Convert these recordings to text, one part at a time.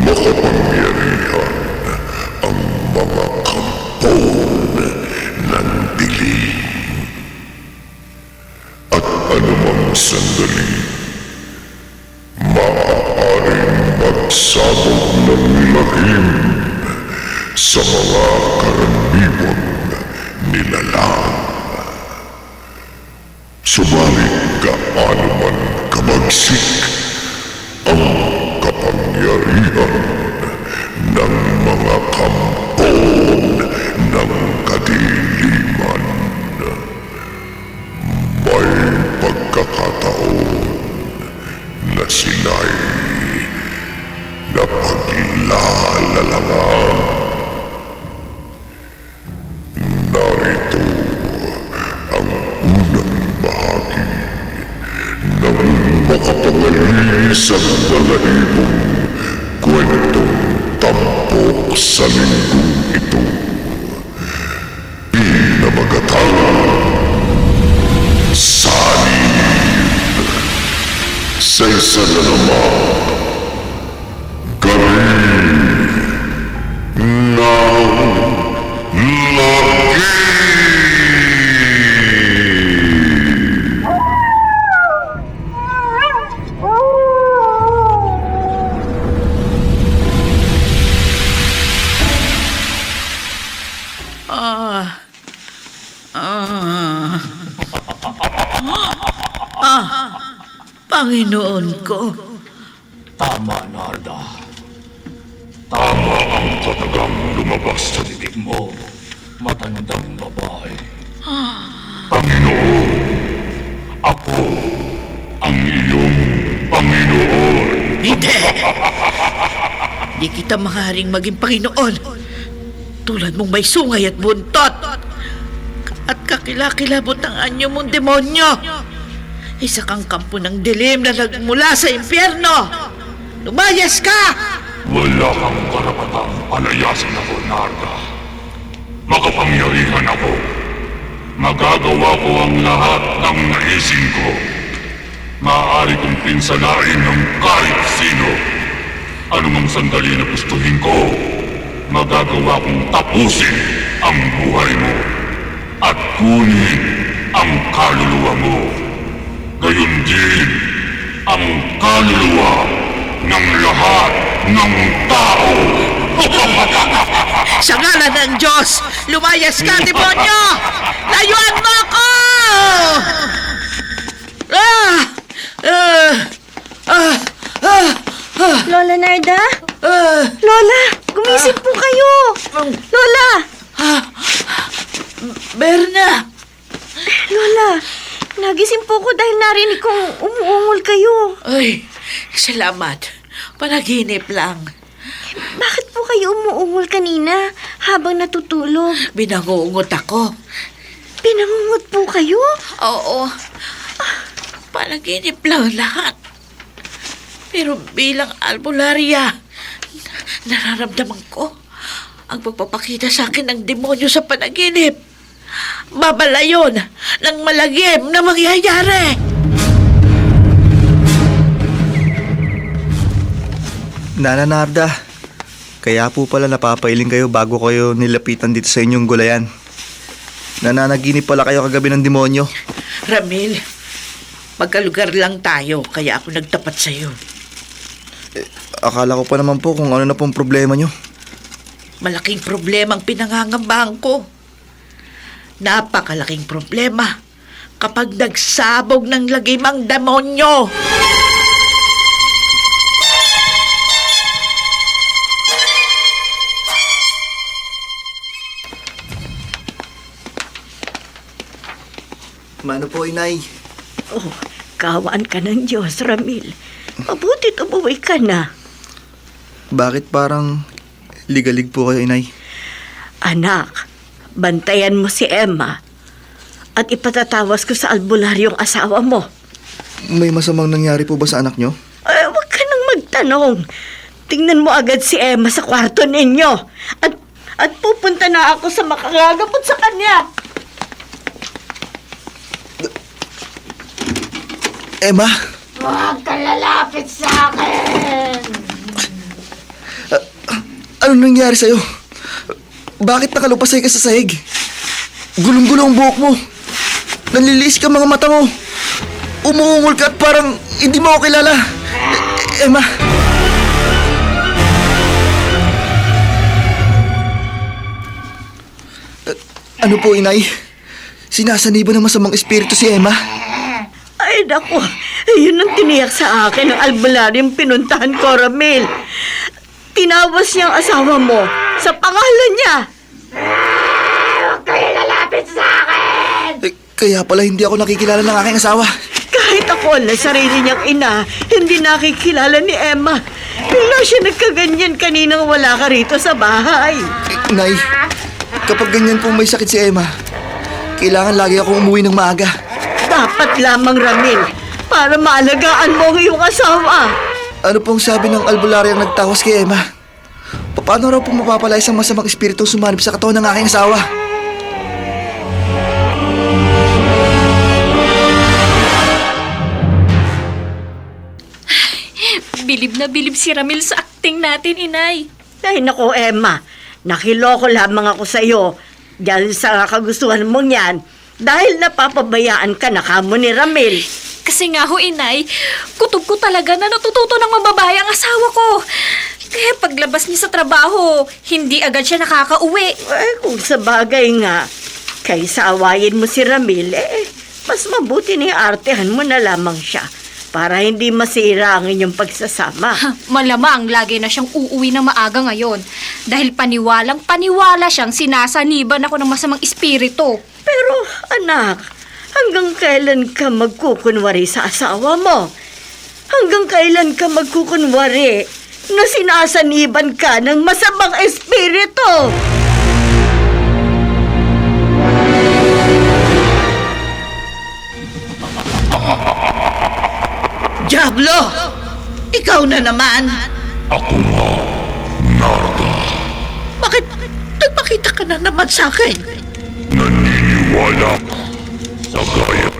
Makapangyarihan ang mga kampon ng dilim. At anumang sandali, maaaring magsabog ng lagim sa mga karaniwang nilalang. Subalit gaano man kabagsik ang kapangyarihan ng mga kampon ng kadiliman, may pagkakataon na sila'y napaglalalangan. Narito ang unang bahagi ng makapangyarihan balahibong kwentong tampok sa linggong ito. Pinamagatang Sanib sa isa na naman gabi ng lagi. Panginoon ko. Tama, Narda. Tama ang katagang lumabas sa bibig mo, matandang babae. Panginoon, ako ang iyong Panginoon. Hindi! Di kita maaaring maging Panginoon. Tulad mong may sungay at buntot. At kakilakilabot ang anyo mong demonyo. Isa kang kampo ng dilim na nagmula sa impyerno. Lumayas ka! Wala kang karapatang palayasin ako, Narda. Makapangyarihan ako. Magagawa ko ang lahat ng naisin ko. Maaari kong pinsalain ng kahit sino. Anumang sandali na gustuhin ko, magagawa kong tapusin ang buhay mo at kunin ang kaluluwa mo. Gayon din ang kaluluwa ng lahat ng tao. Sa ngalan ng Diyos, lumayas ka, demonyo! Layuan mo ako! Lola Narda? Lola, gumising po kayo! Lola! Berna! Lola, nagising po ko dahil narinig kong umuungol kayo. Ay, salamat. Panaginip lang. Bakit po kayo umuungol kanina habang natutulog? Binangungot ako. Pinangungot po kayo? Oo. Panaginip lang lahat. Pero bilang albularya, nararamdaman ko ang pagpapakita sa akin ng demonyo sa panaginip. Babala yun ng malagim na mangyayari. Nana Narda, kaya po pala napapailing kayo bago kayo nilapitan dito sa inyong gulayan. Nananaginip pala kayo kagabi ng demonyo. Ramil, magkalugar lang tayo kaya ako nagtapat sa'yo. Akala ko pa naman po kung ano na pong problema nyo. Malaking problema ang pinangangambahan ko. Napakalaking problema kapag nagsabog ng lagim ang demonyo. Mano po, Inay? Oh, kawaan ka ng Diyos, Ramil. Mabutit umuwi ka na. Bakit parang ligalig po kayo, Inay? Anak, bantayan mo si Emma at ipatatawas ko sa albularyong asawa mo. May masamang nangyari po ba sa anak nyo? Huwag ka nang magtanong. Tingnan mo agad si Emma sa kwarto ninyo. At pupunta na ako sa makakagapot sa kanya. Emma? Huwag ka lalapit sa akin. Ano nangyari sa'yo? Bakit nakalupasay ka sa sahig? Gulong-gulo ang buhok mo. Nanliliis ka mga mata mo. Umuungol ka at parang hindi mo ako kilala. Emma. Ano po, inay? Sinasaniba ng masamang espiritu si Emma? Ay, naku. Yun ang tiniyak sa akin ng albularyong pinuntahan ko, Ramil. Tinawas niya ang asawa mo sa pangalan niya. Huwag kayo lalapit sa akin! Kaya pala hindi ako nakikilala ng aking asawa. Kahit ako na sarili niyang ina, hindi nakikilala ni Emma. Bigla siya nagkaganyan kaninang wala ka rito sa bahay. Nay, kapag ganyan pong may sakit si Emma, kailangan lagi akong umuwi ng maaga. Dapat lamang, Ramil, para maalagaan mo ang iyong asawa. Ano pong sabi ng albularyang nagtawas kay Emma? Paano raw pong mapapala isang masamang espiritu sumanib sa katawan ng aking asawa? Bilib na bilib si Ramil sa acting natin, inay. Ay, naku, Emma. Nakiloko lamang ako sa iyo. Dahil sa kagustuhan mong yan, dahil napapabayaan ka na kamo ni Ramil. Kasi nga ho, inay, kutob ko talaga na natututo ng mababae ang asawa ko. Kaya paglabas niya sa trabaho, hindi agad siya nakakauwi. Ay, kung sa bagay nga, kaysa awayin mo si Ramil, mas mabuti na artehan mo na lamang siya para hindi masira ang inyong pagsasama. Malamang lagi na siyang uuwi ng maaga ngayon. Dahil paniwalang-paniwala siyang sinasaniban ako ng masamang espiritu. Pero, anak, hanggang kailan ka magkukunwari sa asawa mo? Hanggang kailan ka magkukunwari na sinasaniban ka ng masamang espiritu? Diablo! Ikaw na naman! Ako nga, Narda. Bakit nagpakita ka na naman sa akin? Naniniwala ka sa gaya.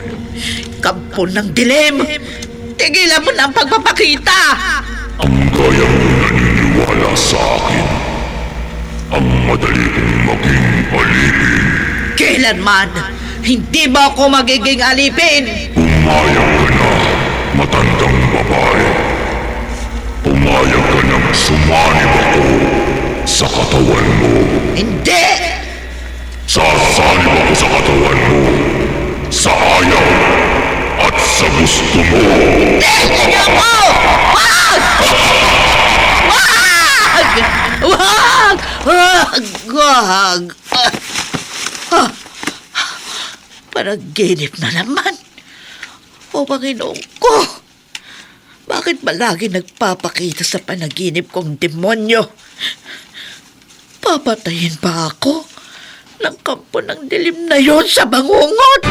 Kampo ng dilim! Tigilan mo na ang pagpapakita! Ang gaya mo naniniwala sa akin. Ang madali kong maging alipin. Kailanman, hindi mo ako magiging alipin! Pumayag ka na, matandang babae. Pumayag ka nang sumanib ako sa katawan mo. Hindi! Sasanib ako sa katawan mo. Sa ayaw at sa gusto mo. Tingnan ako! Wag! Wag! Wag! Wag! Wag! Panaginip na naman. O Panginoon ko! Bakit ba lagi nagpapakita sa panaginip kong demonyo? Papatayin ba ako ng kampo ng dilim na yon sa bangungot?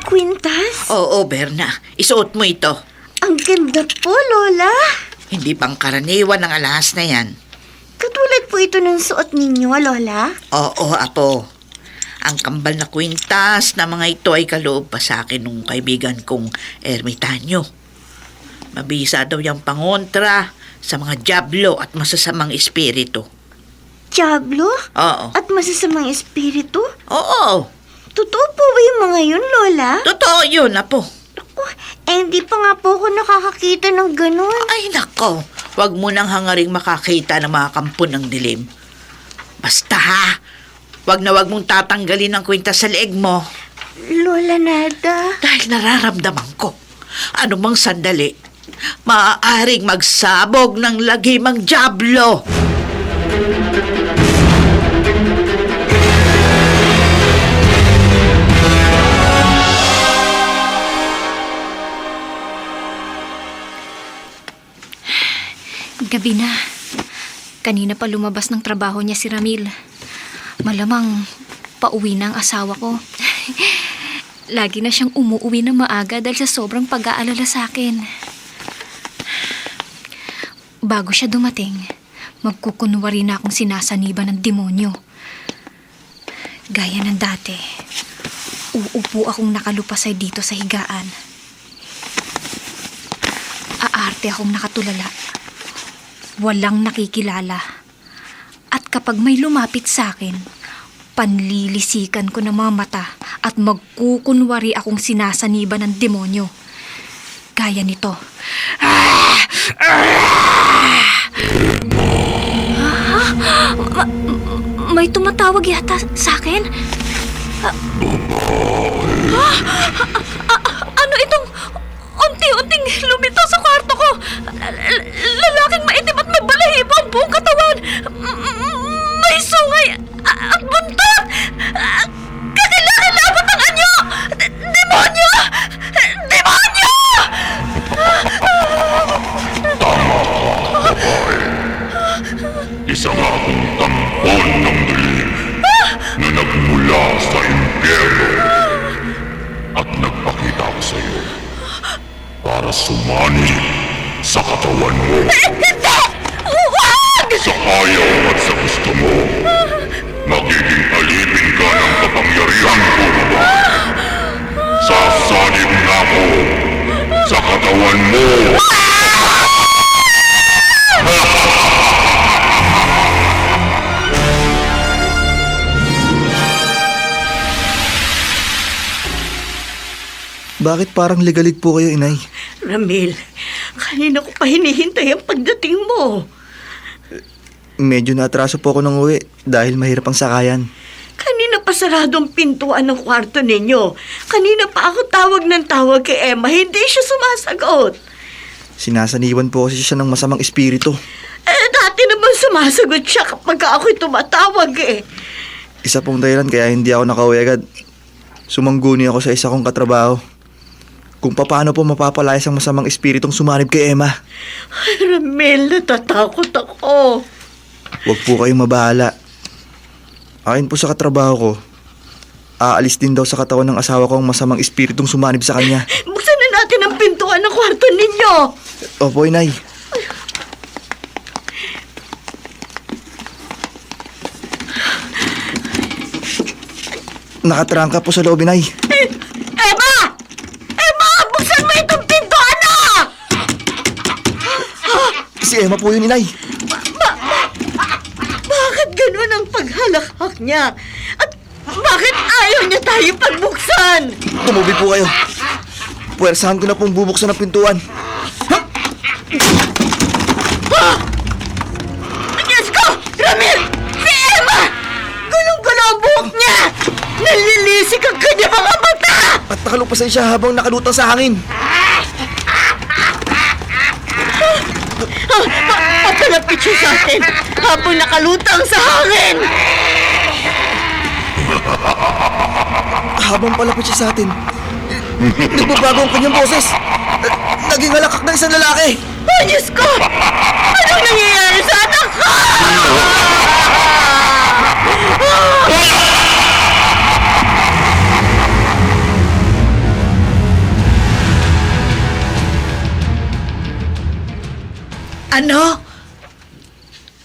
Quintas? Oo, Berna. Isuot mo ito. Ang ganda po, Lola. Hindi pang karaniwan ng alahas na yan. Katulad po ito ng suot ninyo, Lola. Oo, Apo. Ang kambal na kwintas na mga ito ay kaloob pa sa akin nung kaibigan kong ermitanyo. Mabisa daw yung pangontra sa mga diablo at masasamang espiritu. Diablo? Oo. At masasamang espiritu? Oo. Totoo po ba yung mga yun, Lola? Totoo yun, Apo. Naku, hindi pa nga po ako nakakakita ng ganun. Ay, nako. Huwag mo nang hangaring makakita ng mga kampo ng dilim. Basta ha, huwag na huwag mong tatanggalin ang kwintas sa leeg mo. Lola Nada. Dahil nararamdaman ko, anumang sandali, maaaring magsabog ng lagimang diablo. Gabi na. Kanina pa lumabas ng trabaho niya si Ramil. Malamang pauwi na ang asawa ko. Lagi na siyang umuuwi na maaga dahil sa sobrang pag-aalala sa akin. Bago siya dumating, magkukunwari na akong sinasaniban ng demonyo. Gaya ng dati, uupo akong nakalupasay dito sa higaan. Aarte Dati akong nakatulala. Walang nakikilala. At kapag may lumapit sa akin, panlilisikan ko ng mga mata at magkukunwari akong sinasaniban ng demonyo. Gaya nito. May tumatawag yata sa akin? Ano itong unti-unting lumitaw sa kwarto ko? Lalaking maitim at may balahibo ang buong katawan. May sungay at buntot. Kakilakilabot ang anyo! Demonyo! Demonyo! Isa nga akong tampon ng dilim na nagmula sa impyerno at nagpakita ko sa iyo para sumani sa katawan mo. Hindi! Huwag! Sa ayaw at sa gusto mo, magiging alipin ka ng kapangyarihan ko na. Sasanib na ako sa katawan mo. Bakit parang ligalig po kayo, inay? Ramil, kanina ko pa hinihintay ang pagdating mo. Medyo naatraso po ako ng uwi dahil mahirap ang sakayan. Kanina pa sarado ang pintuan ng kwarto ninyo. Kanina pa ako tawag ng tawag kay Emma, hindi siya sumasagot. Sinasaniban po kasi siya ng masamang espiritu. Dati naman sumasagot siya kapag ako'y tumatawag eh. Isa pong dahilan kaya hindi ako nakauwi agad. Sumangguni ako sa isa kong katrabaho. Kung paano po mapapalayas ang masamang espiritong sumanib kay Emma. Ay, Ramil, natatakot ako. Huwag po kayong mabahala. Akin po sa katrabaho ko, aalis din daw sa katawan ng asawa ko ang masamang espiritong sumanib sa kanya. Buksan na natin ang pintuan ng kwarto ninyo. Opo, inay. Nakatrangka po sa loob, inay. Emma! Emma, buksan mo itong pintuan na! Si Emma po yun, inay. Bakit ganun ang paghalakhak niya? At bakit ayaw niya tayo pagbuksan? Tumubi po kayo. Puwersahan ko na pong bubuksan ang pintuan. Diyos ko! Ramil! Si Emma! Gulong-gulo ang buhok niya! Nalilisik ang kanyang mga mata! At nakalupasan siya habang nakalutang sa hangin. Papalapit siya sa atin habang nakalutang sa hangin! Habang palapit siya sa atin, nagbabago ang kanyang boses. Naging halakak ng isang lalaki. Oh, Diyos ko! Anong nangyayari sa anak ko? Ano?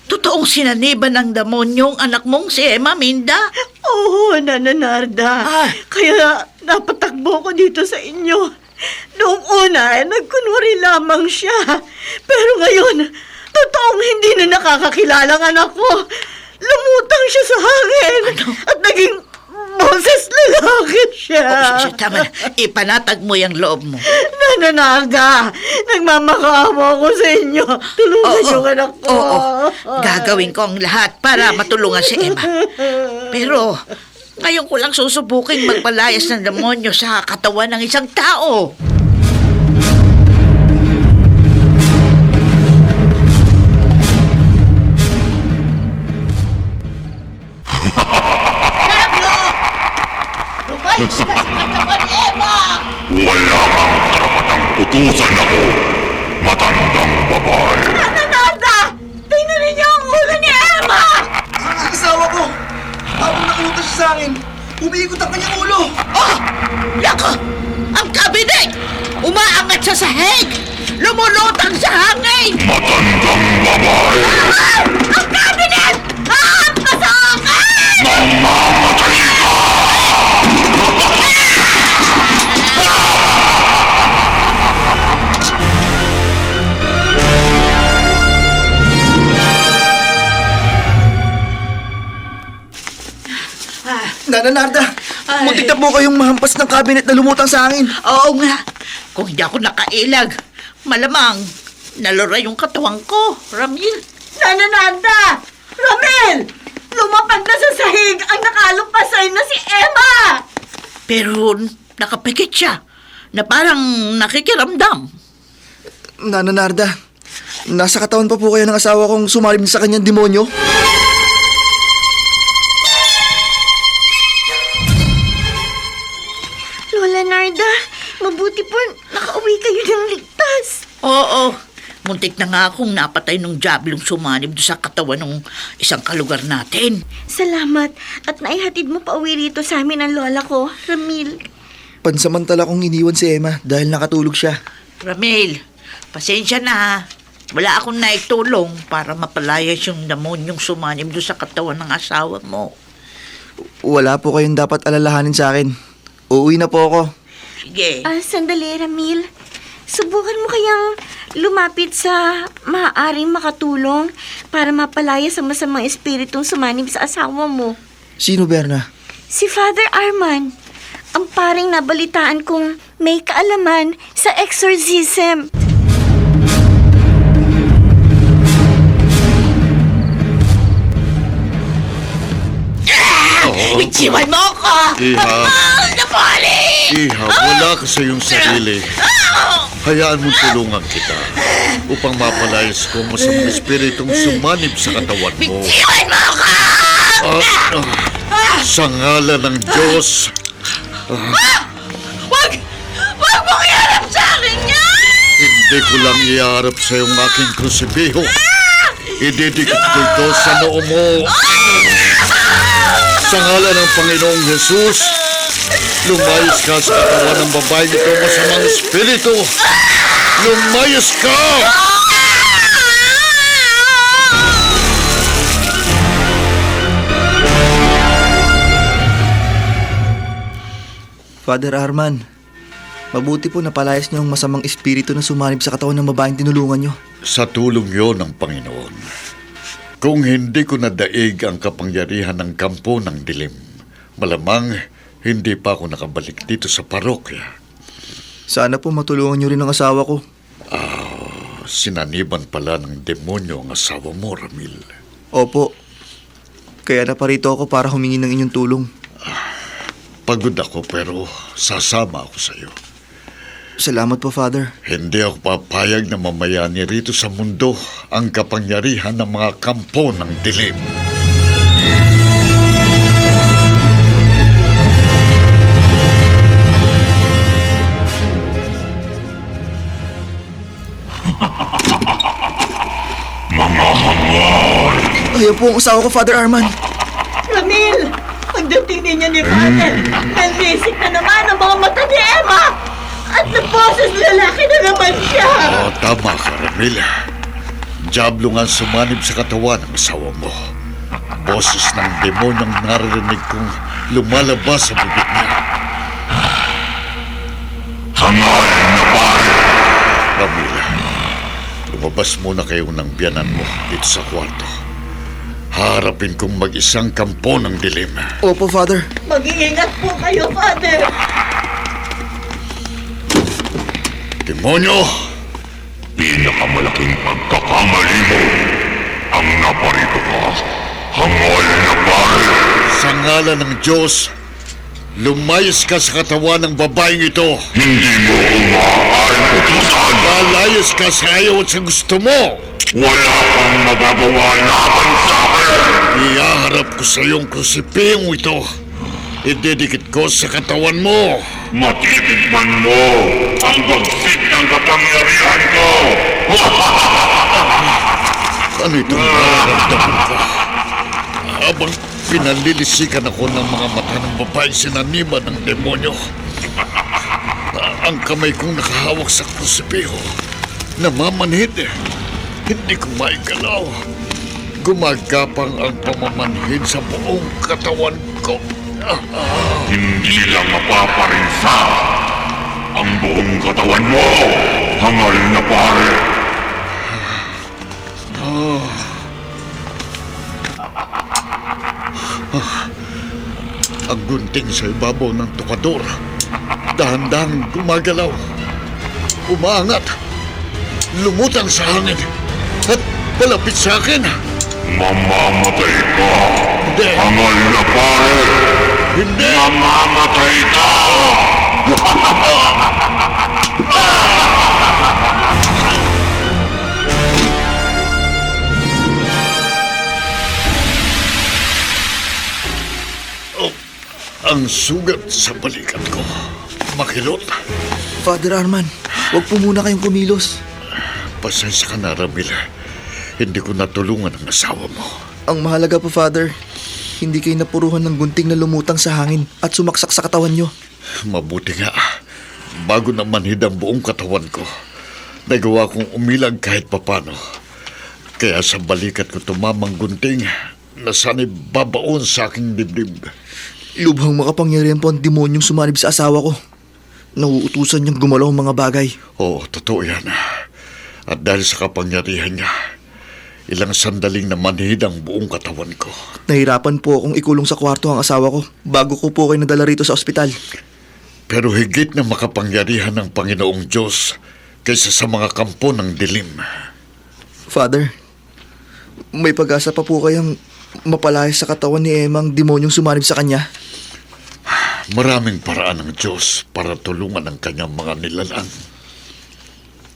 Totoong sinaniban ng demonyong anak mong si Emma, Minda? Oo, Nana Narda. Ah. Kaya napatakbo ko dito sa inyo. Noong una, nagkunwari lamang siya. Pero ngayon, totoong hindi na nakakakilalang anak ko. Lumutang siya sa hangin. At naging boses lalaki siya. Oh, tama na. Ipanatag mo yung loob mo. Nana Narda, nagmamakaawa ko sa inyo. Tulungan yung anak ko. Oo. Gagawin ko ang lahat para matulungan si Emma. Pero, ngayon ko lang susubukin magpalayas ng demonyo sa katawan ng isang tao. Wala kang karapatang utusan ako, matandang babae. Nana Narda, tingnan ninyo ang ulo ni Emma! Ang asawa ko, habang nakalutang siya sa hangin, umiikot ang kanyang ulo. Oh! Lako! Ang kabinet! Umaangat sa sahig! Lumulutang sa hangin! Matandang babae. Ang cabinet! Ang kasakin! Mamamatay ka! Nana Narda, Ay. muntik na po kayong mahampas ng cabinet na lumutang sa hangin. Oo nga. Kung hindi ako nakailag, malamang nalura yung katawan ko, Ramil. Nanananda! Ramel! Lumapag na sa sahig ang nakalumpasay na si Emma! Pero nakapikit siya na parang nakikiramdam. Nana Narda, nasa katawan pa po kayo ng asawa kong sumalim sa kanyang demonyo? Lola Narda, mabuti po nakauwi kayo ng ligtas. Oo, muntik na nga akong napatay nung diablong sumanib doon sa katawan ng isang kalugar natin. Salamat at naihatid mo pa uwi rito sa amin ang lola ko, Ramil. Pansamantala kong iniwan si Emma dahil nakatulog siya. Ramil, pasensya na ha. Wala akong naitulong para mapalayas yung demonyong sumanib doon sa katawan ng asawa mo. Wala po kayong dapat alalahanin sa akin. Uuwi na po ako. Sige. Sandali, Ramil. Subukan mo kayang lumapit sa maaaring makatulong para mapalaya sa masamang espiritong sumanib sa asawa mo. Sino, Berna? Si Father Arman, ang paring nabalitaan kong may kaalaman sa exorcism. Itsiwan mo ako! Iha. Napali! Iha, wala ka sa iyong sarili. Hayaan mong tulungan kita upang mapalayas ko mo sa mga espiritong sumanib sa katawan mo. Itsiwan mo ako! Sa ngalan ng Diyos, Wag! Wag mong iharap sa akin yan! hindi ko lang iharap sa iyong aking krusibiho. Ididikit ko ito sa noo mo. Sa ngalan ng Panginoong Jesus, lumayas ka sa katawan ng babaeng ito, masamang espiritu. Lumayas ka! Father Arman, mabuti po napalayas niyo ang masamang espiritu na sumanib sa katawan ng babaeng tinulungan niyo. Sa tulong yon ng Panginoon, kung hindi ko nadaig ang kapangyarihan ng kampo ng dilim, malamang hindi pa ako nakabalik dito sa parokya. Sana po matulungan niyo rin ang asawa ko. Sinaniban pala ng demonyo ang asawa mo, Ramil. Opo, kaya naparito ako para humingi ng inyong tulong. Pagod ako pero sasama ako sa iyo. Salamat po, Father. Hindi ako papayag na mamayani rito sa mundo ang kapangyarihan ng mga kampo ng dilim. Mga hangal! Ayaw po ang asawa ko, Father Arman. Ramil! Pagdating ninyo ni Father, nalisik na naman ang mga mata ni Emma! At naboses lalaki na naman siya! Tama ka, Ramil. Diablo nga sumanib sa katawan ng asawa mo. Boses ng demonyong naririnig kong lumalabas sa bibig niya. Hangal na pare! Ramil, lumabas muna kayo ng biyanan mo dito sa kwarto. Harapin kong mag-isang kampo ng dilim. Opo, Father. Mag-iingat po kayo, Father! Demonyo! Pinakamalaking pagkakamali mo ang naparito ka. Hangal na pare! Sa ngalan ng Diyos, lumayas ka sa katawan ng babaeng ito. Hindi mo ko maaaring utusan. Lalayas ka sa ayaw at sa gusto mo. Wala kang magagawa laban sa akin. Iyaharap ko sa iyong krusipiyong ito. Ididikit ko sa katawan mo. Matitikman mo ang bagsik ng kapangyarihan ko. Ano itong nararamdaman ko? Habang pinalilisikan ako ng mga mata ng babaeng sinaniban ng demonyo. Ang kamay kong nakahawak sa krusipiho. Namamanhid. Hindi ko maigalaw. Gumagapang ang pamamanhid sa buong katawan ko. Hindi lang mapaparinsa ang buong katawan mo. Hangal na pare. Ang gunting sa ibabaw ng tukador. Dahan-dahan gumagalaw. Umaangat. Lumutang sa hangin. At palapit sa akin. Mamamatay ka! Hindi. Hangal na pare! Hindi. Mamamatay ka! Ang sugat sa balikat ko. Makilot. Father Arman, huwag po muna kayong kumilos. Pasensya ka na, Ramil. Hindi ko natulungan ang asawa mo. Ang mahalaga po, Father, hindi kayo napuruhan ng gunting na lumutang sa hangin at sumaksak sa katawan nyo. Mabuti nga. Bago na manhid ang buong katawan ko, nagawa kong umilag kahit papano. Kaya sa balikat ko tumamang gunting na sana'y babaon sa aking dibdib. Lubhang makapangyarihan po ang demonyong sumanib sa asawa ko. Nauutusan niyang gumalaw ang mga bagay. Oo, totoo yan. At dahil sa kapangyarihan niya, ilang sandaling na manhid ang buong katawan ko. Nahirapan po akong ikulong sa kwarto ang asawa ko bago ko po kayo nadala rito sa ospital. Pero higit na makapangyarihan ng Panginoong Diyos kaysa sa mga kampo ng dilim. Father, may pag-asa pa po kayang mapalayas sa katawan ni Emma ang demonyong sumanib sa kanya? Maraming paraan ng Diyos para tulungan ang kanyang mga nilalang.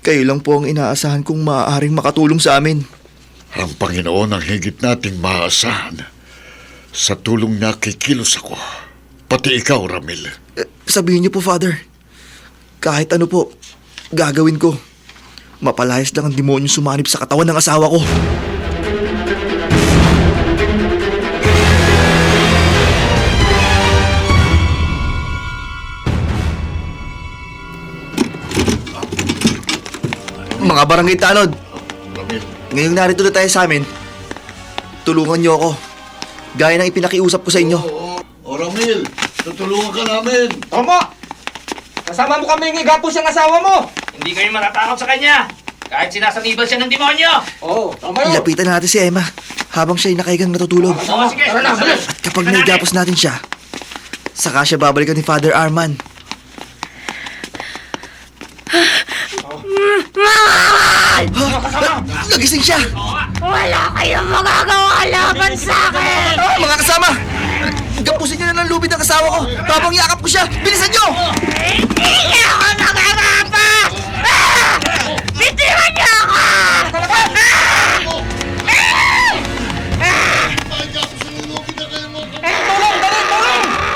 Kayo lang po ang inaasahan kong maaaring makatulong sa amin. Ang Panginoon ang higit nating maaasahan. Sa tulong niya kikilos ako. Pati ikaw, Ramil. Sabihin niyo po, Father. Kahit ano po, gagawin ko. Mapalayas lang ang demonyong sumanib sa katawan ng asawa ko. Mga barangay tanod, Ramil, ngayong narito na tayo sa amin, tulungan niyo ako. Gaya ng ipinakiusap ko sa inyo. O Ramil, tutulungan ka namin. Tomo! Kasama mo kami ng igapos yung asawa mo! Hindi kayo matatakot sa kanya! Kahit sinasaniban siya ng demonyo! Oo, tama yun! Ilapitan natin si Emma habang siya'y nakaigang natutulog. Oo, sige! Tara na, bilis! At kapag naigapos natin siya, saka siya babalikan ni Father Arman. Nagising siya! Wala kayong magagawa laban sa akin! Mga kasama! Gapusin niyo na ng lubid ng asawa ko! Babang yakap ko siya! Bilisan niyo! Hindi niyo ako magagapa! Bitiwan niyo ako!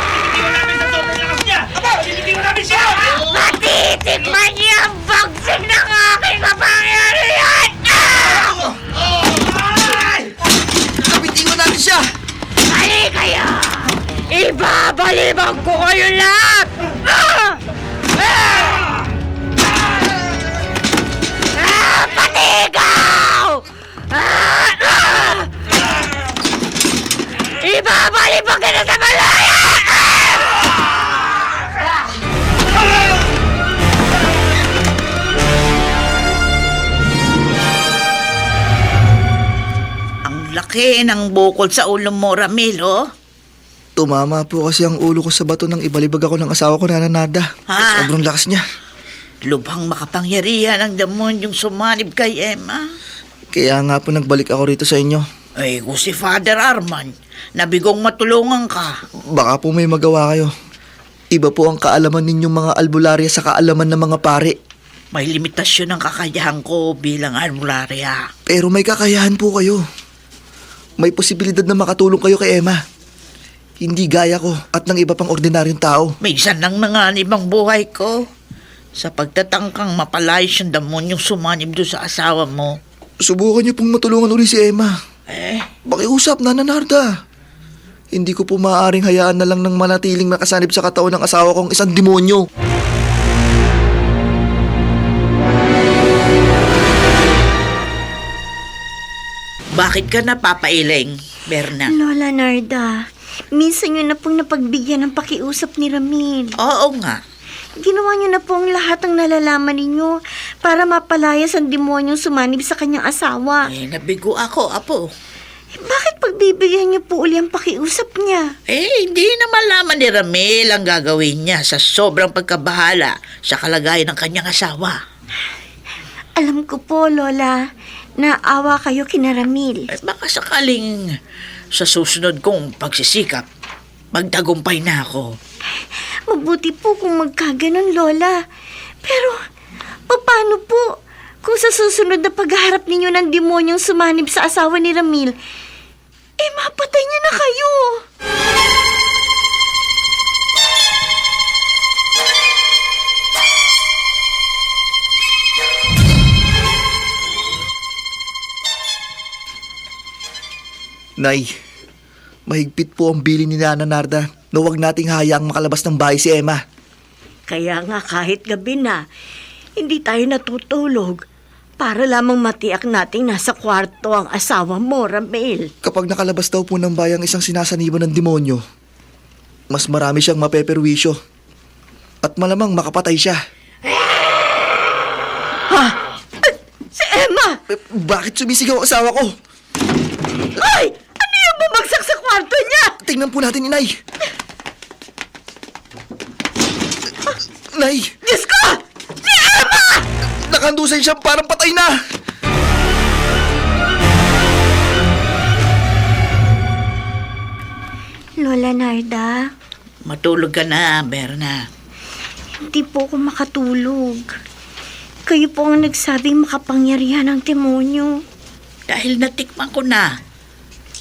Sinitiwan namin sa sobrang lakas niya! Aba! Sinitiwan namin siya! Matitikman niyo ang bagsig ng aking kapangyarihan! Kapitingan natin siya! Mali kayo! Ibabalibag ko kayo lahat! Pati ikaw! Ibabalibag ka na sa malaya! Ang laki ng bukol sa ulo mo, Ramil, oh. Tumama po kasi ang ulo ko sa bato nang ibalibag ako ng asawa ko, Nana Narda. Ha? Sobrang lakas niya. Lubhang makapangyarihan ang demonyong sumanib kay Emma. Kaya nga po nagbalik ako rito sa inyo. Ay, kung si Father Arman, nabigong matulungan ka. Baka po may magawa kayo. Iba po ang kaalaman ninyong mga albularya sa kaalaman ng mga pare. May limitasyon ang kakayahan ko bilang albularya. Pero may kakayahan po kayo. May posibilidad na makatulong kayo kay Emma. Hindi gaya ko at ng iba pang ordinaryong tao. Minsan nang nanganib ang buhay ko. Sa pagtatangkang mapalayas yung demonyong sumanib doon sa asawa mo. Subukan niyo pong matulungan uli si Emma. Pakiusap, Nana Narda. Hindi ko po maaaring hayaan na lang ng manatiling nakasanib sa katawan ng asawa kong isang demonyo. Bakit ka napapailing, Berna? Lola Narda, minsan nyo na pong napagbigyan ng pakiusap ni Ramil. Oo nga. Ginawa niyo na po ang lahat ng nalalaman ninyo para mapalayas ang demonyong sumanib sa kanyang asawa. Nabigo ako, Apo. Bakit pagbibigyan niyo po uli ang pakiusap niya? Hindi na malaman ni Ramil ang gagawin niya sa sobrang pagkabahala sa kalagayan ng kanyang asawa. Alam ko po, Lola, naawa kayo kina Ramil. Baka sakaling sa susunod kong pagsisikap, magtagumpay na ako. Mabuti po kung magkaganon, Lola. Pero, paano po kung sa susunod na pagharap ninyo ng demonyong sumanib sa asawa ni Ramil, mapatay niya na kayo? Nay, mahigpit po ang bilin ni Nana Narda na huwag nating hayaang makalabas ng bahay si Emma. Kaya nga kahit gabi na, hindi tayo natutulog para lamang matiyak nating nasa kwarto ang asawa mo, Ramil. Kapag nakalabas daw po ng bahay ang isang sinasaniban ng demonyo, mas marami siyang mapeperwisyo. At malamang makapatay siya. Si Emma! Bakit sumisigaw ang asawa ko? Ay! Ano yung bumagsak sa kwarto niya? Tingnan po natin, Inay. Nay! Diyos ko! Si Emma! Nakandusay siya, parang patay na! Lola Narda, Matulog ka na, Berna. hindi po ako makatulog. Kayo po ang nagsabing makapangyarihan ng demonyo. Dahil natikman ko na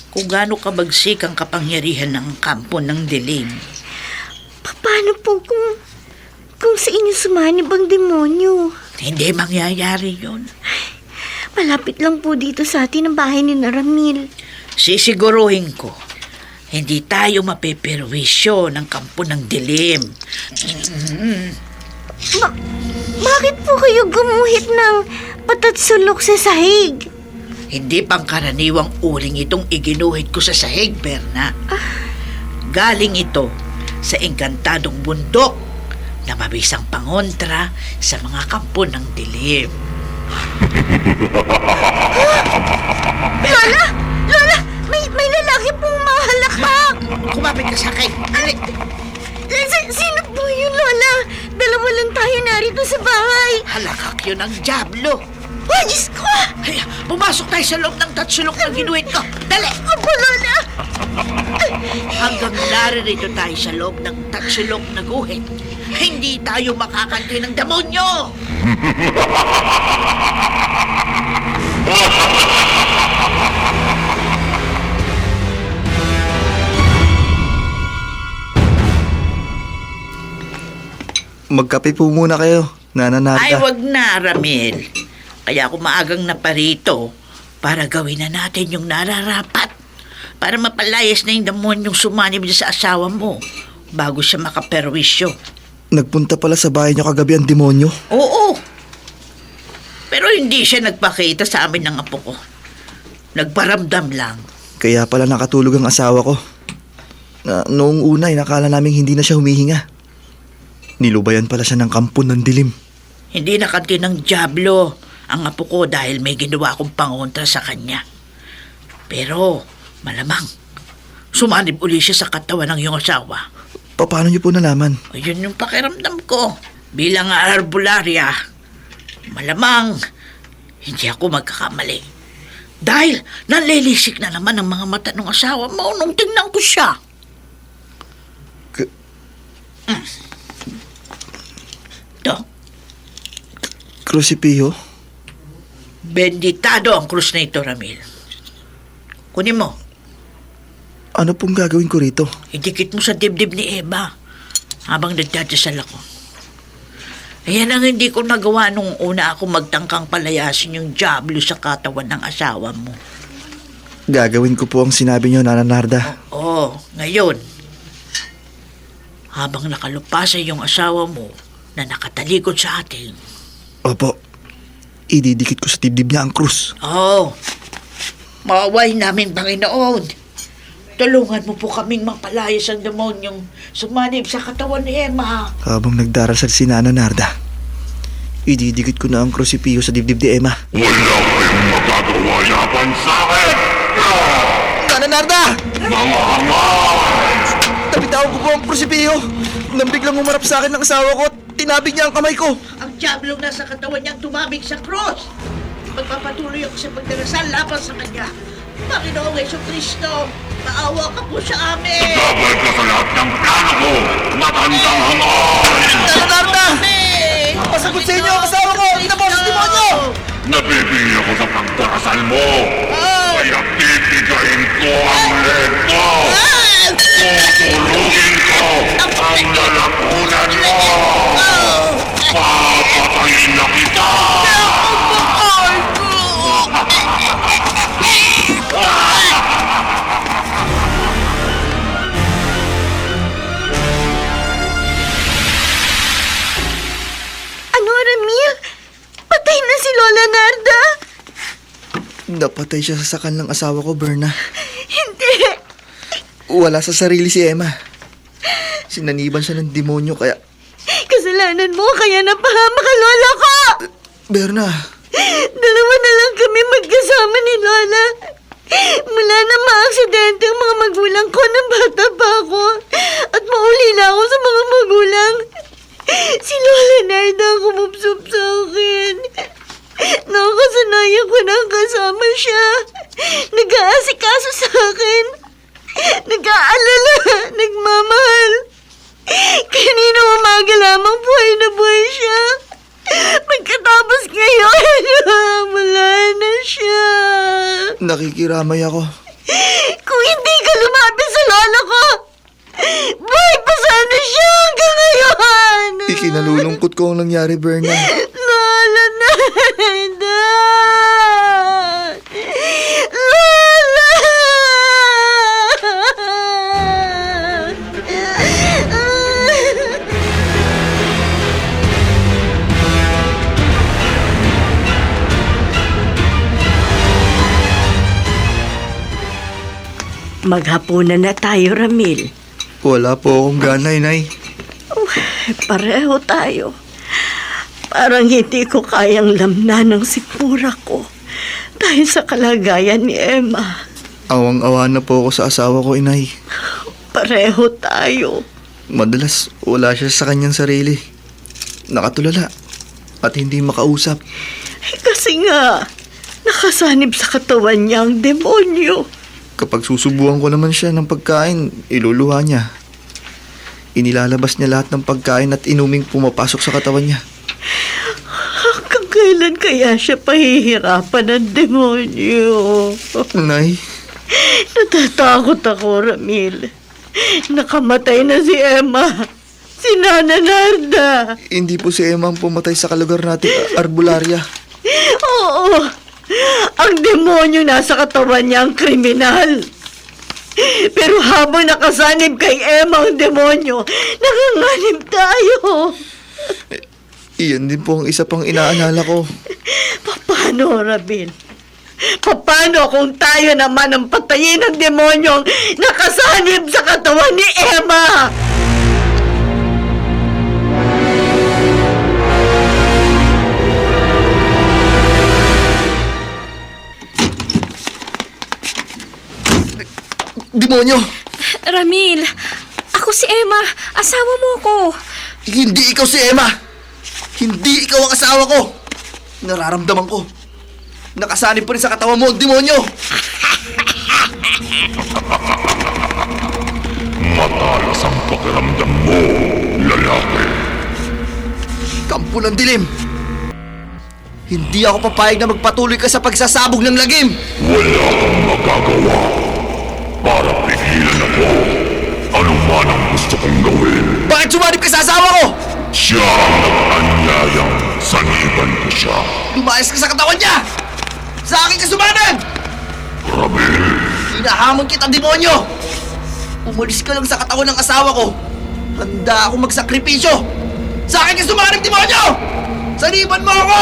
kung gaano kabagsik ang kapangyarihan ng kampo ng dilim. Paano po kung sa inyo sumanib ang demonyo? Hindi mangyayari yun. Malapit lang po dito sa atin ang bahay ni Ramil. Sisiguruhin ko, hindi tayo mapeperwisyo ng kampo ng dilim. Bakit po kayo gumuhit ng patatsulok sa sahig? Hindi pangkaraniwang uling itong iginuhit ko sa sahig, Berna. Galing ito sa engkantadong bundok na mabisang pangontra sa mga kampo ng dilim. Lola! Lola! May lalaki pong mahalakak! Kumapit ka sa akin. Alik! Sino po yun, Lola? Dalawa lang tayo narito sa bahay. Halakak yun ang Diablo. Ay, Diyos ko! Ay, pumasok tayo sa loob ng tatsulok na ginuhit ko. Dali! Opo, Lola! Hanggang naririto tayo sa loob ng tatsulok na guhit, hindi tayo makakanti ng demonyo! Magkape po muna kayo, Nana Narda. Ay, wag na, Ramil. Kaya ako maagang na parito para gawin na natin yung nararapat. Para mapalayas na yung demonyong sumanib sa asawa mo bago siya makaperwisyo. Nagpunta pala sa bahay niyo kagabi ang demonyo. Oo. Pero hindi siya nagpakita sa amin ng apo ko. Nagparamdam lang. Kaya pala nakatulog ang asawa ko. Noong una, nakala namin hindi na siya humihinga. Nilubayan pala siya ng kampo ng dilim. Hindi nakanti ng Diablo ang apo ko dahil may ginawa akong pangontra sa kanya. Pero malamang sumanib uli siya sa katawan ng iyong asawa. Paano niyo po nalaman? Ayun yung pakiramdam ko. Bilang albularya, malamang hindi ako magkakamali. Dahil nanlilisik na naman ang mga mata ng asawa mo nung tingnan ko siya. Ito, Krusipio? benditado ang krus na ito, Ramil. Kunin mo. Ano pong gagawin ko rito? Idikit mo sa dibdib ni Eva habang nagdadasal ako. Ayan ang hindi ko nagawa nung una ako magtangkang palayasin yung Diablo sa katawan ng asawa mo. Gagawin ko po ang sinabi niyo, Nana Narda. Oo, ngayon, habang nakalupasa yung asawa mo na nakatalikod sa atin. Opo, ididikit ko sa dibdib niya ang krus. Oo, mawaway namin, Panginoon. Tulungan mo po kaming mapalayas ang demonyong sumanib sa katawan ni Emma. Habang nagdarasal si Nana Narda, ididikit ko na ang krusipio sa dibdib ni Emma. Wala kayong magagawa laban sa akin! Narda! Mga hangal! Nabitawan ko po ang prosipiyo. Nang biglang umarap sa akin ng asawa ko at tinabig niya ang kamay ko. Ang diablong nasa katawan niyang tumabig sa cross. Magpapatuloy ako sa pagdarasal laban sa kanya. Panginoong Jesucristo, maawa ka po sa amin. Gagawin ko sa lahat ng plano ko! Matandang hangal! Narda! Pasagot sa inyo ang asawa ko! Tinapos ang demonyo! Nabibigyan ako sa pagdarasal mo! Kaya pipigayin ko ang leg mo! Tutulugin ko ang lalapunan mo! Papatayin na kita! Ano, Ramil? Patay na si Lola Narda? Napatay siya sa sakal ng asawa ko, Berna. Hindi. Wala sa sarili si Emma. Sinaniban siya ng demonyo kaya... Kasalanan mo kaya napahamak ang lola ko. Berna, Dalawa na lang kami magkasama ni Lola. Mula na maaksidente ang mga magulang ko nang bata pa ako. At mauli na ako sa mga magulang. Si Lola Narda ang kumupsup sa akin. Nakasanayan ko na kasama siya. Nag-aasikaso sa akin. Nag-aalala. Nagmamahal. Kanina umaga lamang buhay na buhay siya. Pagkatapos ngayon, wala na siya. nakikiramay ako. Kung hindi ka lumapit sa lola ko, buhay pa sana siya hanggang ngayon. Ikinalulungkot ko ang nangyari, Berna. Lola Narda! Lola! Maghapunan na tayo, Ramil. Wala po akong gana, Inay. Pareho tayo. Parang hindi ko kayang lamnan ng sikmura ko dahil sa kalagayan ni Emma. Awang-awa na po ako sa asawa ko, Inay. Pareho tayo. Madalas, wala siya sa kanyang sarili. Nakatulala at hindi makausap. Kasi nga, nakasanib sa katawan niya ang demonyo. Kapag susubukan ko naman siya ng pagkain, iluluha niya. Inilalabas niya lahat ng pagkain at inuming pumapasok sa katawan niya. Hanggang kailan kaya siya pahihirapan ng demonyo? Nay, Natatakot ako, Ramil. Nakamatay na si Emma. Si Nana Narda. hindi po si Emma ang pumatay sa kalugar natin, Arbularia. Oo. Ang demonyo nasa katawan niya ang kriminal. Pero habang nakasanib kay Emma ang demonyo, nanganganib tayo. Iyan din po ang isa pang inaalala ko. Paano, Rabin? Paano kung tayo naman ang patayin ng demonyong nakasanib sa katawan ni Emma? Demonyo! Ramil, ako si Emma. Asawa mo ko. Hindi ikaw si Emma! Hindi ikaw ang asawa ko! Nararamdaman ko. Nakasanib pa rin sa katawan mo ang demonyo! Matalas ang pakiramdam mo, lalaki. Kampo ng dilim! Hindi ako papayag na magpatuloy ka sa pagsasabog ng lagim! Wala kang magagawa para pigilan ako. Ano man ang gusto kong gawin. Bakit sumanib ka sa asawa ko? Siya ang nag-anyayang saniban ko siya. Lumayas ka sa katawan niya! Sa akin ka sumanib! Ramil, Hinahamon kita, demonyo! Umalis ka lang sa katawan ng asawa ko. Handa akong magsakripisyo. Sa akin ka sumanib, demonyo! Saniban mo ako!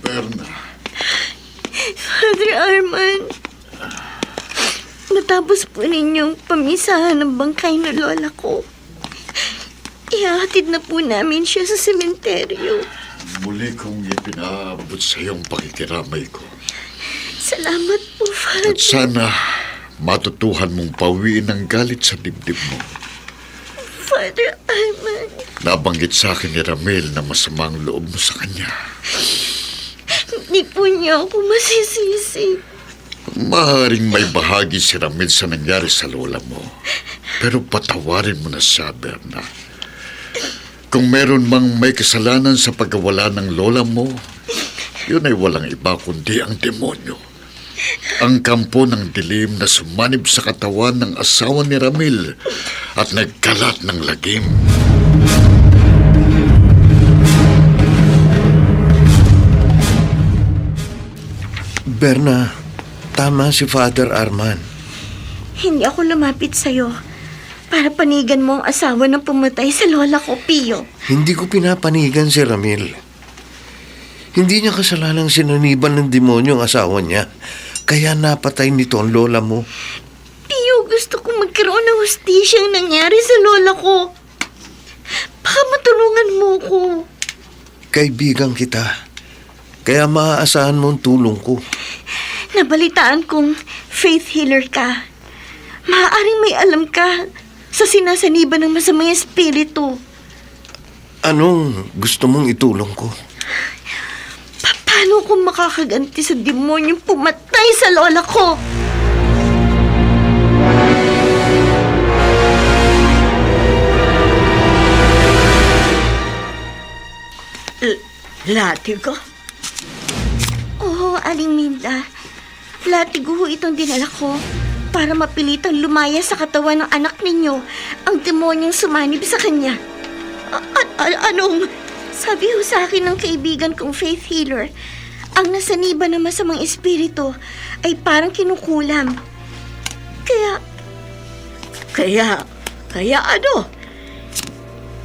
Berna, Pagkatapos po ninyong pamisahan ng bangkay ng lola ko, ihahatid na po namin siya sa sementeryo. Muli kong ipinaabot sa iyong pakikiramay ko. Salamat po, Father. At sana matutuhan mong pawiin ang galit sa dibdib mo. Father Arman. Nabanggit sa akin ni Ramil na masamang loob mo sa kanya. Hindi po niya ako masisisi. Maaaring may bahagi si Ramil sa nangyari sa lola mo. Pero patawarin mo na siya, Berna. Kung meron mang may kasalanan sa pagkawala ng lola mo, yun ay walang iba kundi ang demonyo. Ang kampo ng dilim na sumanib sa katawan ng asawa ni Ramil at nagkalat ng lagim. Berna, tama si Father Arman. Hindi ako lumapit sa'yo para panigan mo ang asawa ng pumatay sa lola ko, Pio. Hindi ko pinapanigan si Ramil. Hindi niya kasalanang sinaniban ng demonyo ang asawa niya. Kaya napatay nito ang lola mo. Pio, gusto ko magkaroon ng hustisya ang nangyari sa lola ko. Baka matulungan mo ko. Kaibigan kita. Kaya maaasahan mo ang tulong ko. Nabalitaan kong faith healer ka. Maaaring may alam ka sa sinasaniban ng masamang espiritu. Anong gusto mong itulong ko? Paano ko makakaganti sa demonyong pumatay sa lola ko? Latigo? Oo, Aling Minda. Latigo ho itong dinala ko para mapilitang lumaya sa katawan ng anak ninyo ang demonyong sumanib sa kanya. Anong... Sabi ho sa akin ng kaibigan kong faith healer, ang nasaniban ng masamang espiritu ay parang kinukulam. Kaya ano?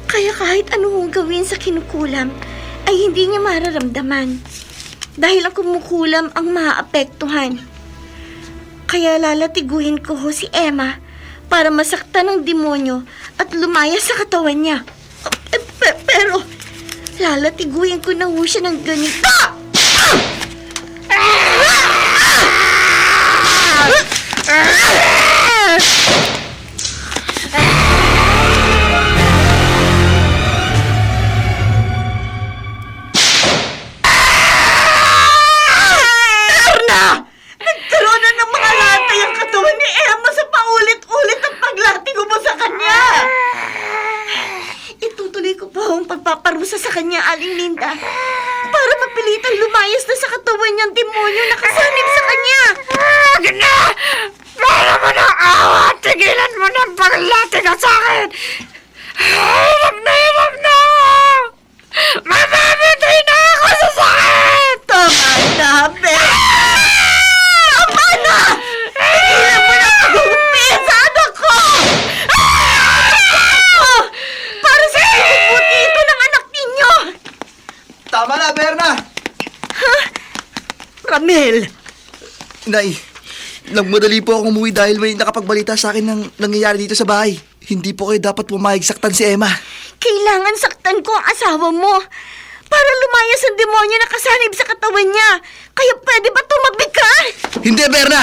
Kaya kahit anong gawin sa kinukulam, ay hindi niya mararamdaman. Dahil ang kumukulam ang maaapektuhan. Kaya lalatiguhin ko ho si Emma para masaktan ng demonyo at lumaya sa katawan niya. Pero... Lalatiguin ko na ho siya ng ganito. Erna! Nagkaroon na ng mga latay ang katawan ni Emma sa paulit-ulit ang paglatigo mo sa kanya. Itutuloy ko pa ang pagpaparusa sa kanya, Aling Linda, para mapilitang lumayas na sa katawan niyang demonyo na kasanib sa kanya. Wag na! Para mo ng awa! Tigilan mo ng paglating sa akin! Hirap na! Mamamatay na ako sa sakit! Tama na, Beth! Tama na! Tigilan mo na pag-uupi sa anak ko! Para sa ikubuti ito ng anak ninyo! Tama na, Berna! Ramil! Nay, nagmadali po ako umuwi dahil may nakapagbalita sa akin ng nangyayari dito sa bahay. Hindi po kayo dapat pumayag saktan si Emma. Kailangan saktan ko ang asawa mo para lumayas ang demonyo na kasanib sa katawan niya. Kaya pwede ba tumabi ka? Hindi, Berna!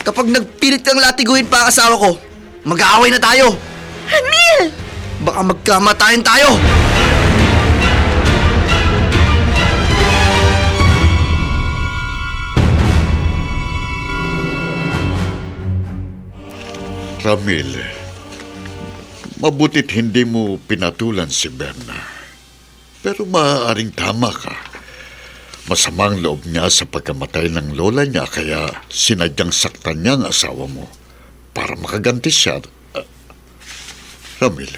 Kapag nagpilit kang latiguin pa ang asawa ko, mag-aaway na tayo. Ramil! Baka magkamatayan tayo. Ramil, mabutit hindi mo pinatulan si Berna. Pero maaaring tama ka. Masamang loob niya sa pagkamatay ng lola niya kaya sinadyang saktan niya ang asawa mo para makaganti siya. Ramil,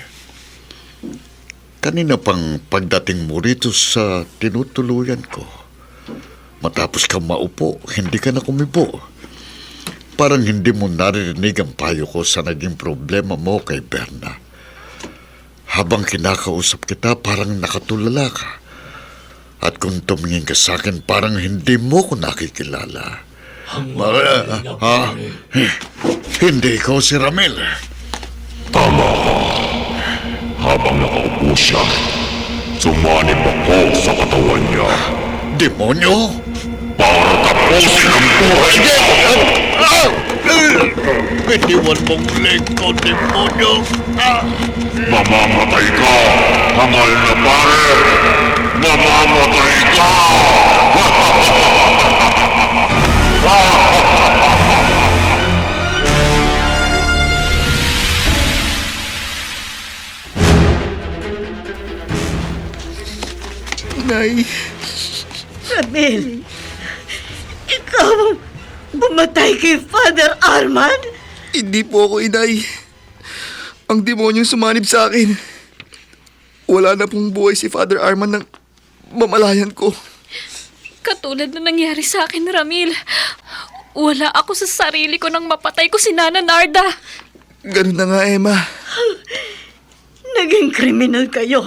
kanina pang pagdating mo rito sa tinutuluyan ko, matapos ka maupo, hindi ka na kumibo. Parang hindi mo naririnig ang payo ko sa naging problema mo kay Berna. Habang kinakausap kita, parang nakatulala ka. At kung tumingin ka sa akin, parang hindi mo ko nakikilala. Hindi ko si Ramil. Tama ka. Habang nakaupo siya, sumanib ako sa katawan niya Demonyo? para tapusin ang buhay niya. Bitiwan mong leg ko, demonyo. Mamamatay ka, hangal na pare! Mamamatay ka! Nay, Ramil, ikaw ang bumatay kay Father Armand? hindi po ako inay. Ang demonyong sumanib sa akin. Wala na pong buhay si Father Arman ng mamalayan ko. Katulad na nangyari sa akin, Ramil. Wala ako sa sarili ko nang mapatay ko si Nana Narda. Ganun na nga, Emma. Naging kriminal kayo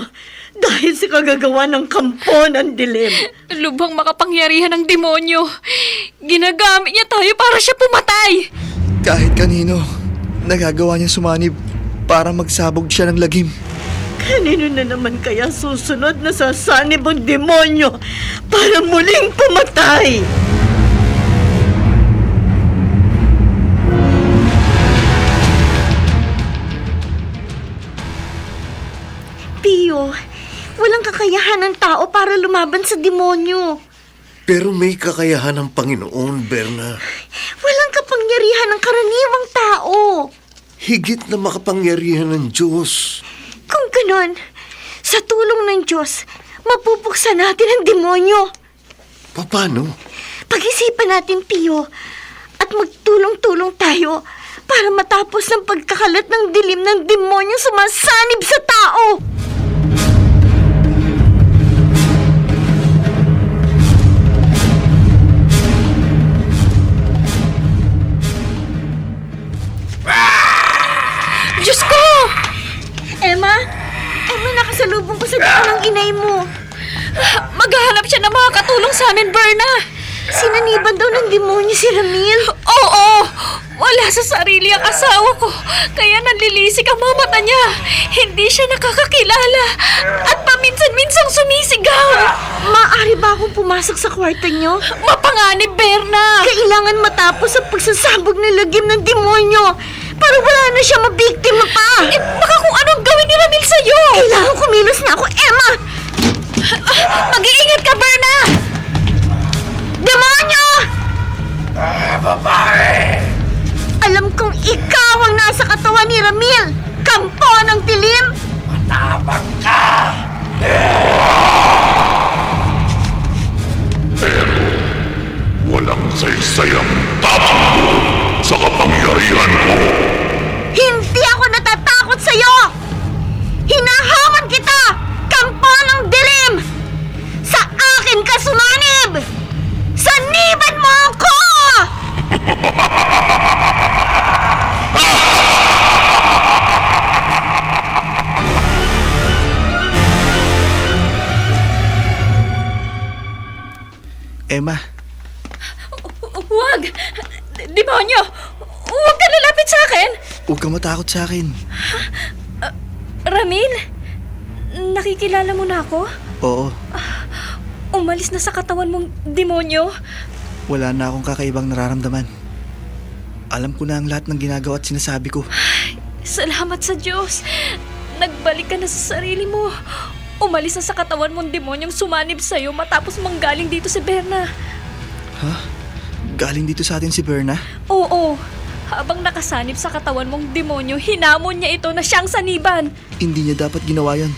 dahil sa kagagawa ng kampo ng dilim. Lubhang makapangyarihan ng demonyo. Ginagamit niya tayo para siya pumatay. Kahit kanino, nagagawa niya sumanib para magsabog siya ng lagim. Kanino na naman kaya susunod na sasanib ang demonyo para muling pumatay? Pio, walang kakayahan ng tao para lumaban sa demonyo. Pero may kakayahan ng Panginoon, Berna. Walang kapangyarihan ng karaniwang tao. Higit na makapangyarihan ng Diyos. Kung ganon, sa tulong ng Diyos, mapupuksan natin ang demonyo. Paano? Pag-isipan natin, Pio, at magtulong-tulong tayo para matapos ang pagkakalat ng dilim ng demonyo sumasanib sa tao. Diyos ko! Emma, nakasalubong ko sa daan ng inay mo. Maghahanap siya ng mga katulong sa amin, Berna. Sinaniban daw ng demonyo si Ramil. Oo! Wala sa sarili ang asawa ko. Kaya nanlilisik ang mga mata niya. Hindi siya nakakakilala. At paminsan-minsang sumisigaw. Maaari ba akong pumasok sa kwarto niyo? Mapanganib, Berna! Kailangan matapos ang pagsasabog ng lagim ng demonyo para wala na siya mabiktima pa. Baka kung anong gawin ni Ramil sa'yo! Kailangan kumilos na ako, Emma! Mag-iingat ka, Berna! Demonyo! Babae! Alam kong ikaw ang nasa katawan ni Ramil! Kampo ng dilim! Walang saysayang tapang mo sa kapangyarihan ko. Hindi ako natatakot sa'yo! Hinahawan kita! Kampo ng dilim! Sa akin ka sumanib! Saniban mo ako! Emma, Huwag! Demonyo! Huwag ka lalapit sa akin! huwag kang matakot sa akin. Ramil? Nakikilala mo na ako? Oo, Umalis na sa katawan mong demonyo? wala na akong kakaibang nararamdaman. Alam ko na ang lahat ng ginagawa at sinasabi ko. Salamat sa Diyos! Nagbalik ka na sa sarili mo. Umalis na sa katawan mong demonyong sumanib sa'yo matapos manggaling dito si Berna. Ha? Galing dito sa atin si Berna? Oo. Habang nakasanib sa katawan mong demonyo, hinamon niya ito na siyang saniban. Hindi niya dapat ginawa yan.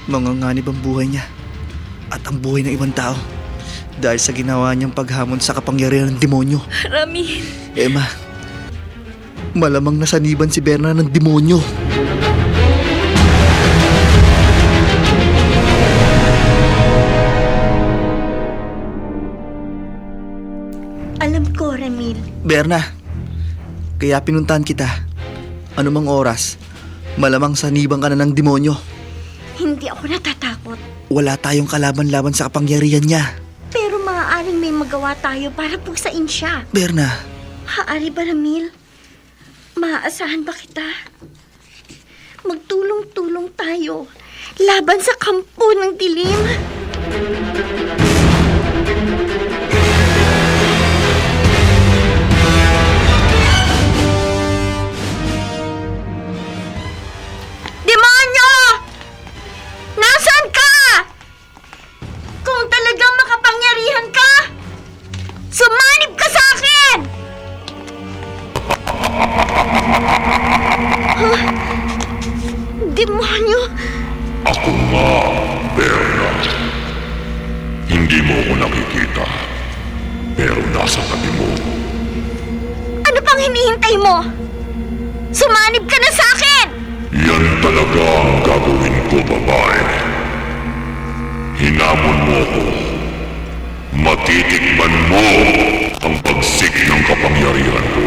Manganganib ang buhay niya at ang buhay ng ibang tao dahil sa ginawa niyang paghamon sa kapangyarihan ng demonyo. Ramil, Emma, malamang nasaniban si Berna ng demonyo. Alam ko, Ramil. Berna, kaya pinuntahan kita. Anumang oras, malamang sanibang ka na ng demonyo. Hindi ako natatakot. Wala tayong kalaban-laban sa kapangyarihan niya. Pero maaaring may magawa tayo para puksain siya. Berna, Haari ba, Ramil? Maaasahan ba kita? Magtulong-tulong tayo laban sa kampo ng dilim. Demonyo! Nasaan ka? Kung talagang makapangyarihan ka, sumanib ka sa akin! Huh? Demonyo? Ako nga, Berna. Hindi mo ko nakikita, pero nasa tabi mo. Ano pang hinihintay mo? Sumanib ka na sa akin! Yan talaga ang gagawin ko, babae. Hinamon mo ko. Matitikman mo ang pagsik ng kapangyarihan ko.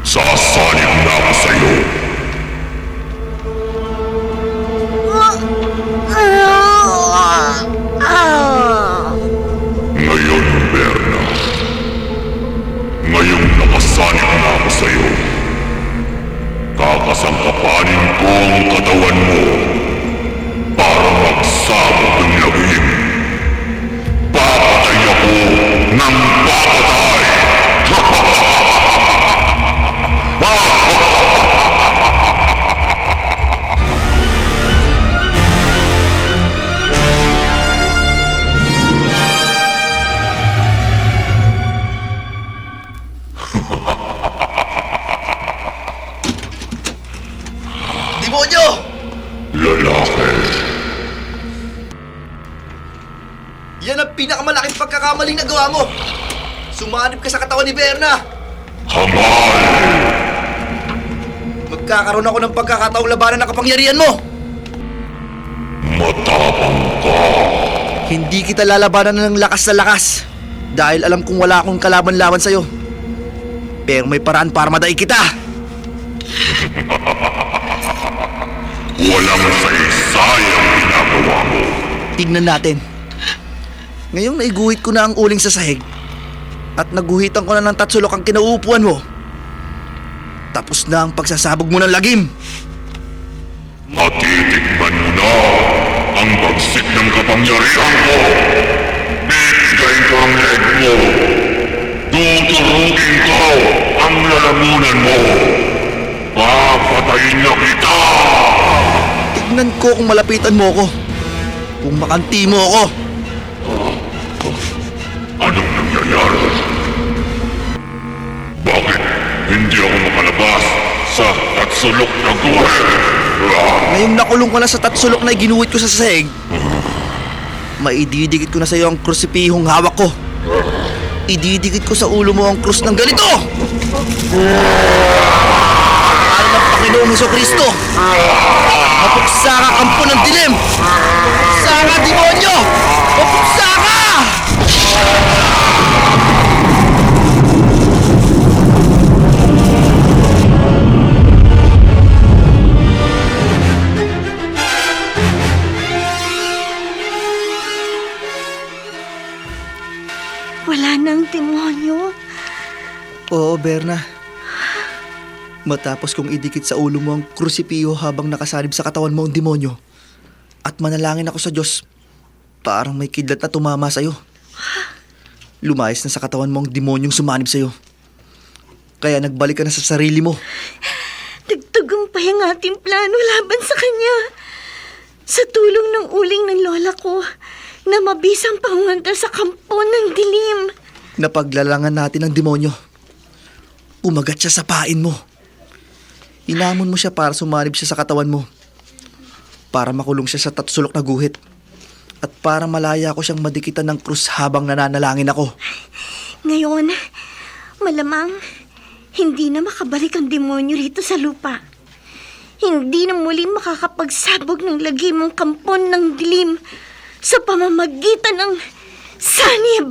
Sasanib na ako sa'yo. Ngayon, Berna. Ngayong nakasanib na ako sa'yo. Kakasangkapanin ko ang katawan mo para magsabog ng lagim. Papatay ako ng papatay! demonyo! Lalaki. Yan ang pinakamalaking pagkakamaling nagawa mo. Sumanib ka sa katawan ni Berna. Hamal! Magkakaroon ako ng pagkakataong labanan ng kapangyarihan mo. Matapang ka. Hindi kita lalabanan ng lakas na lakas dahil alam kong wala akong kalaban-laban sa'yo. Pero may paraan para madai kita. Walang saysayang ginagawa mo. Tignan natin. Ngayong naiguhit ko na ang uling sa sahig at naguhitan ko na ng tatsulok ang kinauupuan mo, tapos na ang pagsasabog mo ng lagim. Matitikman mo na ang bagsik ng kapangyarihan ko. Bibigay ko ang leg mo. Tuturugin ko ang lalamunan mo. Papatayin na kita! Tignan ko kung malapitan mo ako. Kung makanti mo ako. Anong nangyayari? Bakit hindi ako makalabas sa tatsulok na guhit? Ngayong nakulong ko na sa tatsulok na ginuhit ko sa sahig, maididikit ko na sa iyo ang krusipihong hawak ko. Ididikit ko sa ulo mo ang krus ng ganito! Para ng Panginoong Hesukristo, mapuksa ka, kampo ng dilim! Mapuksa ka, demonyo! Mapuksa ka! Wala nang demonyo. Oo, Berna. Matapos kong idikit sa ulo mo ang krusipiho habang nakasanib sa katawan mo ang demonyo at manalangin ako sa Diyos, parang may kidlat na tumama sa'yo. Lumayas na sa katawan mo ang demonyong sumanib sa'yo. Kaya nagbalik ka na sa sarili mo. Nagtagumpay ang ating plano laban sa kanya. Sa tulong ng uling ng lola ko na mabisang pangunta sa kampo ng dilim. Napaglalangan natin ang demonyo. Umagat siya sa pain mo. Inamon mo siya para sumanib siya sa katawan mo. Para makulong siya sa tatsulok na guhit. At para malaya ko siyang madikitan ng krus habang nananalangin ako. Ngayon, malamang hindi na makabalik ang demonyo rito sa lupa. Hindi na muling makakapagsabog ng lagim ang kampon ng dilim sa pamamagitan ng sanib.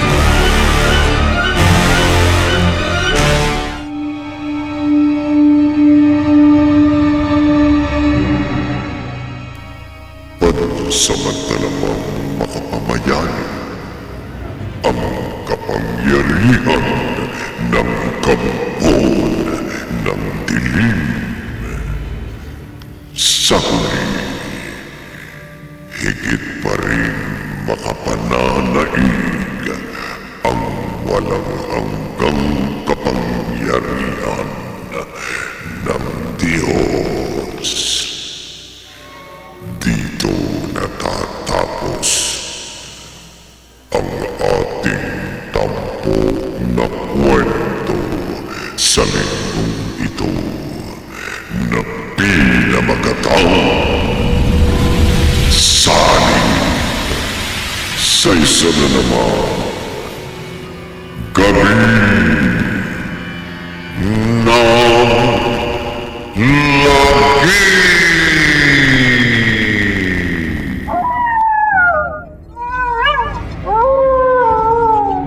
Pansamantala mong makapamayani ang kapangyarihan ng kampon ng dilim. Sa huli, higit pa rin makapananaig ang walang hanggang kapangyarihan ng Diyos. Dito natatapos ang ating tampok na kwento sa linggong ito na pinamagatang Sanin sa isa na naman gabi.